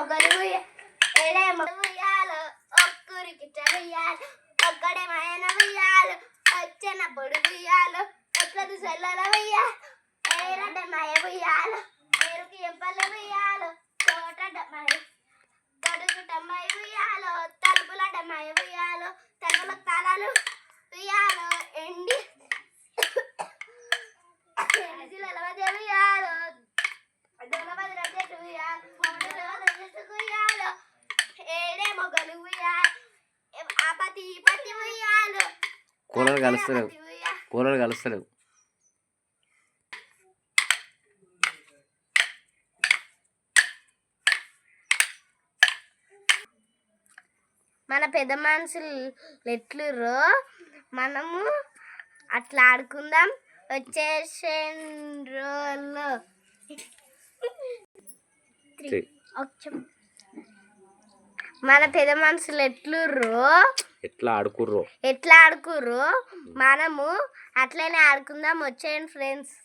మొగలు ఏడేమో ఉయ్యాలో ఒక్కరికి ఉయ్యాలు ఒక్కడే మాయన ఉయ్యాలు వచ్చినప్పుడు ఉయ్యాలు ఎట్లదు సెల్లల ఉయ్యాలు ఏరడ్డ మాయ ఉయ్యాలు ఏరుకి ఎంపల్ల ఉయ్యాలు తోటడ్డ మాయ తొడుగుటమ్మాయి ఉయ్యాలో తలుపులడ్డ మాయ ఉయ్యాలో తలుపుల తాళాలు ఉయ్యాలో ఎండి ఉయ్యాలో ఏడే మొగలు ఉయ్యాలు ఆపతి పతి ఉయ్యాలు కూలలు కలుస్తలేవు కూలలు కలుస్తలేవు. మన పెద్ద మనుషులు ఎట్లుర్రో మనము అట్లా ఆడుకుందాం వచ్చేసేండ్రోళ్ళు. మన పెద్ద మనుషులు ఎట్లా ఆడుకుర్రో మనము అట్లనే ఆడుకుందాం వచ్చేయండి ఫ్రెండ్స్.